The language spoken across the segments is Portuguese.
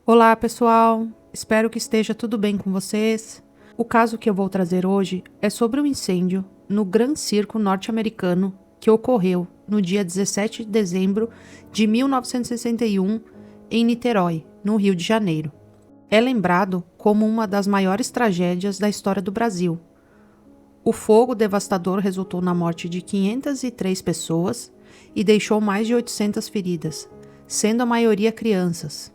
Olá, pessoal! Espero que esteja tudo bem com vocês. O caso que eu vou trazer hoje é sobre um incêndio no Gran Circo norte-americano que ocorreu no dia 17 de dezembro de 1961 em Niterói, no Rio de Janeiro. É lembrado como uma das maiores tragédias da história do Brasil. O fogo devastador resultou na morte de 503 pessoas e deixou mais de 800 feridas, sendo a maioria crianças.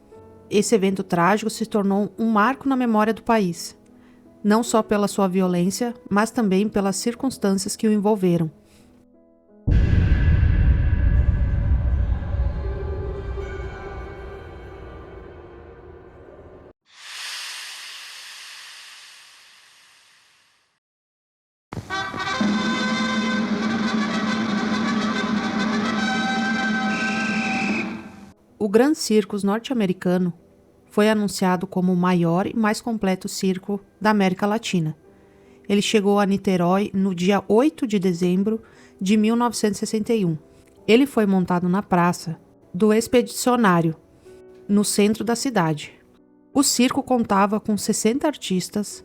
Esse evento trágico se tornou um marco na memória do país, não só pela sua violência, mas também pelas circunstâncias que o envolveram. O Gran Circus norte-americano foi anunciado como o maior e mais completo circo da América Latina. Ele chegou a Niterói no dia 8 de dezembro de 1961. Ele foi montado na Praça do Expedicionário, no centro da cidade. O circo contava com 60 artistas,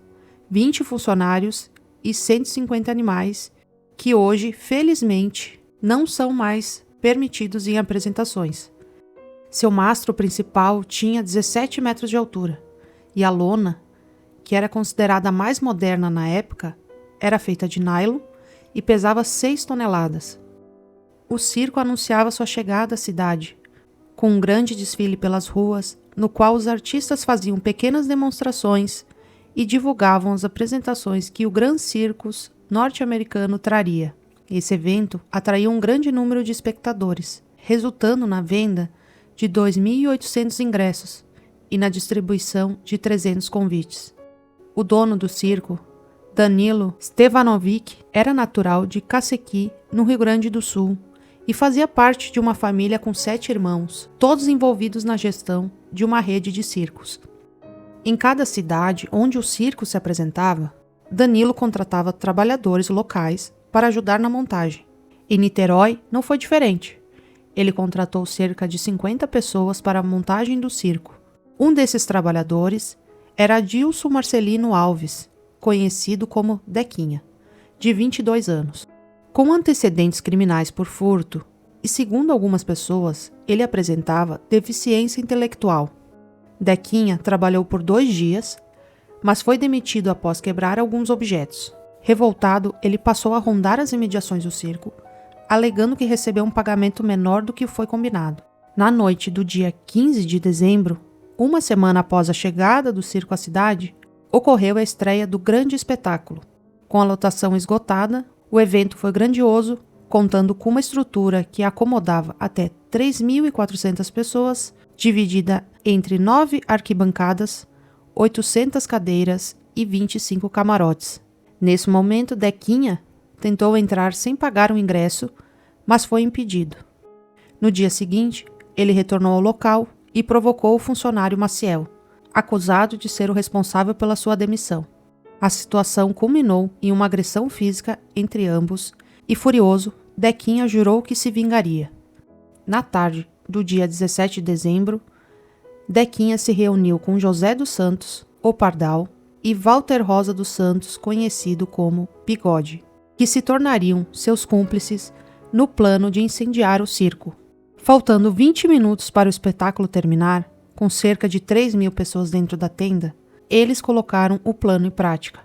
20 funcionários e 150 animais que hoje, felizmente, não são mais permitidos em apresentações. Seu mastro principal tinha 17 metros de altura e a lona, que era considerada a mais moderna na época, era feita de nylon e pesava 6 toneladas. O circo anunciava sua chegada à cidade, com um grande desfile pelas ruas, no qual os artistas faziam pequenas demonstrações e divulgavam as apresentações que o Gran Circus norte-americano traria. Esse evento atraiu um grande número de espectadores, resultando na venda de 2.800 ingressos e na distribuição de 300 convites. O dono do circo, Danilo Stevanovic, era natural de Cacequi, no Rio Grande do Sul, e fazia parte de uma família com 7 irmãos, todos envolvidos na gestão de uma rede de circos. Em cada cidade onde o circo se apresentava, Danilo contratava trabalhadores locais para ajudar na montagem. Em Niterói não foi diferente. Ele contratou cerca de 50 pessoas para a montagem do circo. Um desses trabalhadores era Adilson Marcelino Alves, conhecido como Dequinha, de 22 anos. Com antecedentes criminais por furto, e segundo algumas pessoas, ele apresentava deficiência intelectual. Dequinha trabalhou por 2 dias, mas foi demitido após quebrar alguns objetos. Revoltado, ele passou a rondar as imediações do circo, alegando que recebeu um pagamento menor do que foi combinado. Na noite do dia 15 de dezembro, uma semana após a chegada do circo à cidade, ocorreu a estreia do grande espetáculo. Com a lotação esgotada, o evento foi grandioso, contando com uma estrutura que acomodava até 3.400 pessoas, dividida entre 9 arquibancadas, 800 cadeiras e 25 camarotes. Nesse momento, Dequinha tentou entrar sem pagar o ingresso, mas foi impedido. No dia seguinte, ele retornou ao local e provocou o funcionário Maciel, acusado de ser o responsável pela sua demissão. A situação culminou em uma agressão física entre ambos e, furioso, Dequinha jurou que se vingaria. Na tarde do dia 17 de dezembro, Dequinha se reuniu com José dos Santos, o Pardal, e Walter Rosa dos Santos, conhecido como Bigode, que se tornariam seus cúmplices no plano de incendiar o circo. Faltando 20 minutos para o espetáculo terminar, com cerca de 3.000 pessoas dentro da tenda, eles colocaram o plano em prática.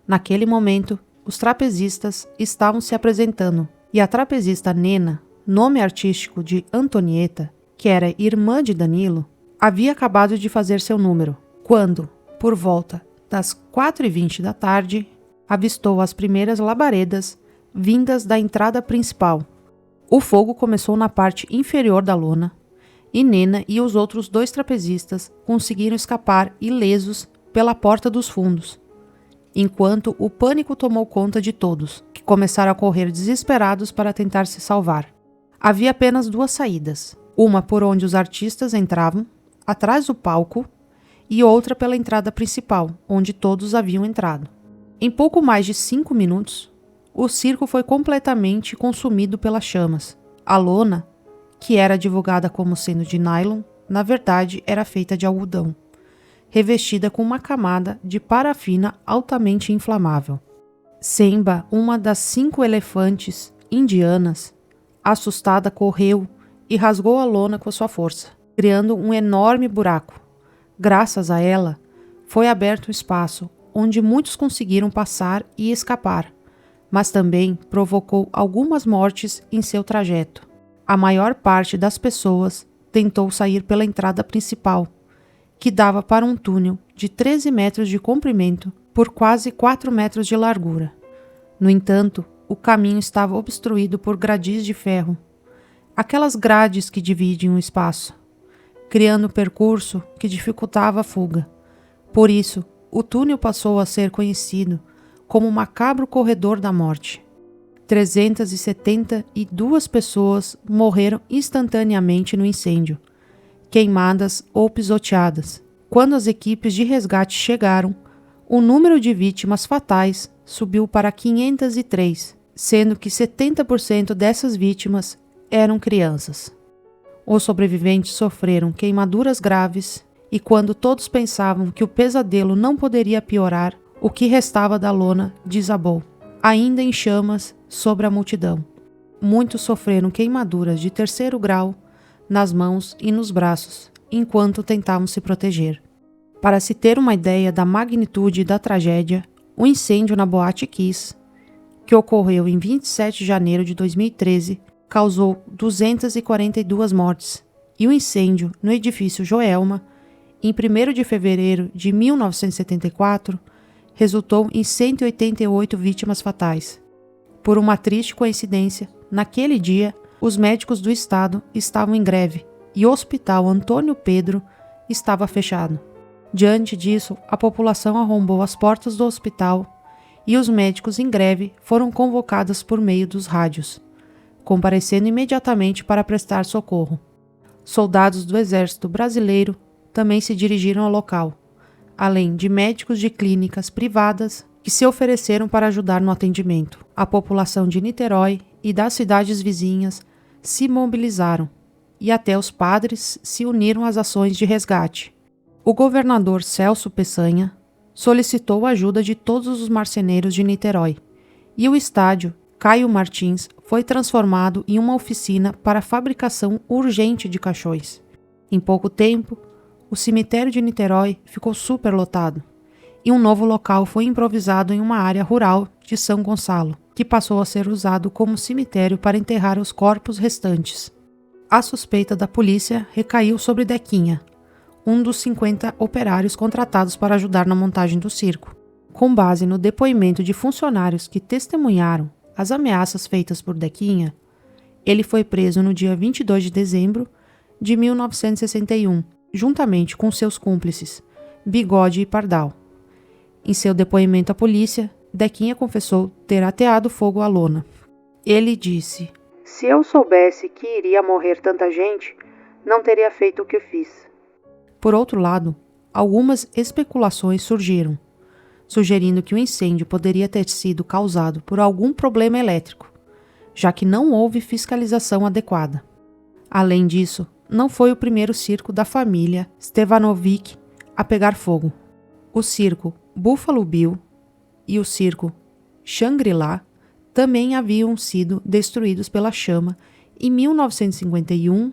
Naquele momento, os trapezistas estavam se apresentando e a trapezista Nena, nome artístico de Antonieta, que era irmã de Danilo, havia acabado de fazer seu número, quando, por volta das 4h20 da tarde, avistou as primeiras labaredas vindas da entrada principal. O fogo começou na parte inferior da lona e Nena e os outros 2 trapezistas conseguiram escapar ilesos pela porta dos fundos, enquanto o pânico tomou conta de todos, que começaram a correr desesperados para tentar se salvar. Havia apenas 2 saídas, uma por onde os artistas entravam, atrás do palco, e outra pela entrada principal, onde todos haviam entrado. Em pouco mais de 5 minutos, o circo foi completamente consumido pelas chamas. A lona, que era divulgada como sendo de nylon, na verdade era feita de algodão. revestida com uma camada de parafina altamente inflamável. Semba, uma das 5 elefantes indianas, assustada, correu e rasgou a lona com sua força, criando um enorme buraco. Graças a ela, foi aberto um espaço onde muitos conseguiram passar e escapar, mas também provocou algumas mortes em seu trajeto. A maior parte das pessoas tentou sair pela entrada principal, que dava para um túnel de 13 metros de comprimento por quase 4 metros de largura. No entanto, o caminho estava obstruído por gradis de ferro, aquelas grades que dividem o espaço, criando um percurso que dificultava a fuga. Por isso, o túnel passou a ser conhecido como o macabro corredor da morte. 372 pessoas morreram instantaneamente no incêndio, queimadas ou pisoteadas. Quando as equipes de resgate chegaram, o número de vítimas fatais subiu para 503, sendo que 70% dessas vítimas eram crianças. Os sobreviventes sofreram queimaduras graves e quando todos pensavam que o pesadelo não poderia piorar, o que restava da lona desabou, ainda em chamas sobre a multidão. Muitos sofreram queimaduras de 3º grau nas mãos e nos braços, enquanto tentavam se proteger. Para se ter uma ideia da magnitude da tragédia, o incêndio na Boate Kiss, que ocorreu em 27 de janeiro de 2013, causou 242 mortes, e o incêndio no edifício Joelma, em 1º de fevereiro de 1974, resultou em 188 vítimas fatais. Por uma triste coincidência, naquele dia, os médicos do estado estavam em greve e o Hospital Antônio Pedro estava fechado. Diante disso, a população arrombou as portas do hospital e os médicos em greve foram convocados por meio dos rádios, comparecendo imediatamente para prestar socorro. Soldados do Exército Brasileiro também se dirigiram ao local, além de médicos de clínicas privadas que se ofereceram para ajudar no atendimento. A população de Niterói e das cidades vizinhas se mobilizaram e até os padres se uniram às ações de resgate. O governador Celso Peçanha solicitou a ajuda de todos os marceneiros de Niterói e o estádio Caio Martins foi transformado em uma oficina para a fabricação urgente de caixões. Em pouco tempo, o cemitério de Niterói ficou superlotado e um novo local foi improvisado em uma área rural de São Gonçalo, que passou a ser usado como cemitério para enterrar os corpos restantes. A suspeita da polícia recaiu sobre Dequinha, um dos 50 operários contratados para ajudar na montagem do circo. Com base no depoimento de funcionários que testemunharam as ameaças feitas por Dequinha, ele foi preso no dia 22 de dezembro de 1961, juntamente com seus cúmplices, Bigode e Pardal. Em seu depoimento à polícia, Dequinha confessou ter ateado fogo à lona. Ele disse: "Se eu soubesse que iria morrer tanta gente, não teria feito o que fiz." Por outro lado, algumas especulações surgiram, sugerindo que o incêndio poderia ter sido causado por algum problema elétrico, já que não houve fiscalização adequada. Além disso, não foi o primeiro circo da família Stevanovic a pegar fogo. O circo Buffalo Bill e o circo Shangri-La também haviam sido destruídos pela chama em 1951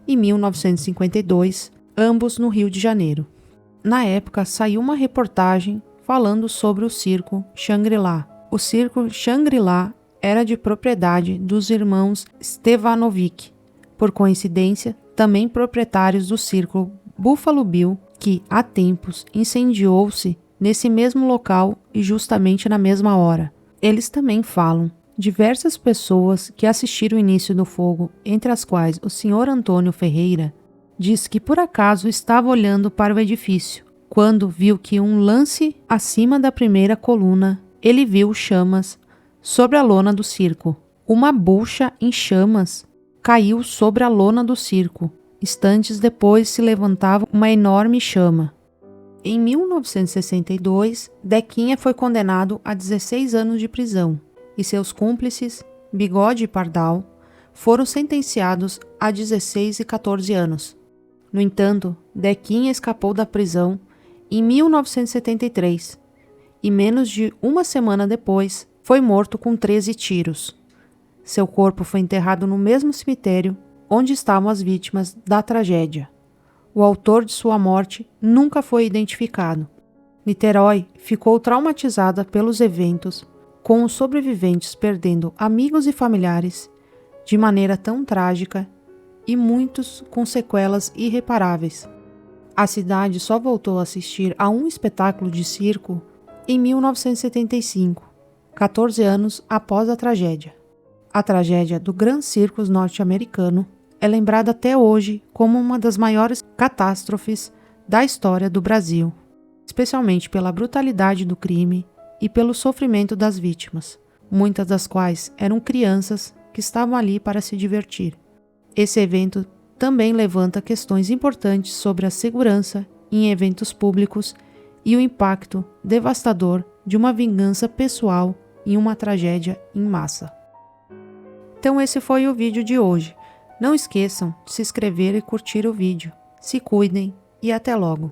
e 1952, ambos no Rio de Janeiro. Na época, saiu uma reportagem falando sobre o circo Shangri-La. O circo Shangri-La era de propriedade dos irmãos Stevanovic, por coincidência, também proprietários do circo Buffalo Bill, que, há tempos, incendiou-se nesse mesmo local e justamente na mesma hora. Eles também falam. Diversas pessoas que assistiram o início do fogo, entre as quais o Sr. Antônio Ferreira, diz que por acaso estava olhando para o edifício, quando viu que um lance acima da primeira coluna, ele viu chamas sobre a lona do circo. Uma bucha em chamas caiu sobre a lona do circo. Instantes depois se levantava uma enorme chama. Em 1962, Dequinha foi condenado a 16 anos de prisão e seus cúmplices, Bigode e Pardal, foram sentenciados a 16 e 14 anos. No entanto, Dequinha escapou da prisão em 1973 e, menos de uma semana depois, foi morto com 13 tiros. Seu corpo foi enterrado no mesmo cemitério onde estavam as vítimas da tragédia. O autor de sua morte nunca foi identificado. Niterói ficou traumatizada pelos eventos, com os sobreviventes perdendo amigos e familiares de maneira tão trágica e muitos com sequelas irreparáveis. A cidade só voltou a assistir a um espetáculo de circo em 1975, 14 anos após a tragédia. A tragédia do Grand Circus norte-americano é lembrada até hoje como uma das maiores catástrofes da história do Brasil, especialmente pela brutalidade do crime e pelo sofrimento das vítimas, muitas das quais eram crianças que estavam ali para se divertir. Esse evento também levanta questões importantes sobre a segurança em eventos públicos e o impacto devastador de uma vingança pessoal em uma tragédia em massa. Então esse foi o vídeo de hoje. Não esqueçam de se inscrever e curtir o vídeo. Se cuidem e até logo!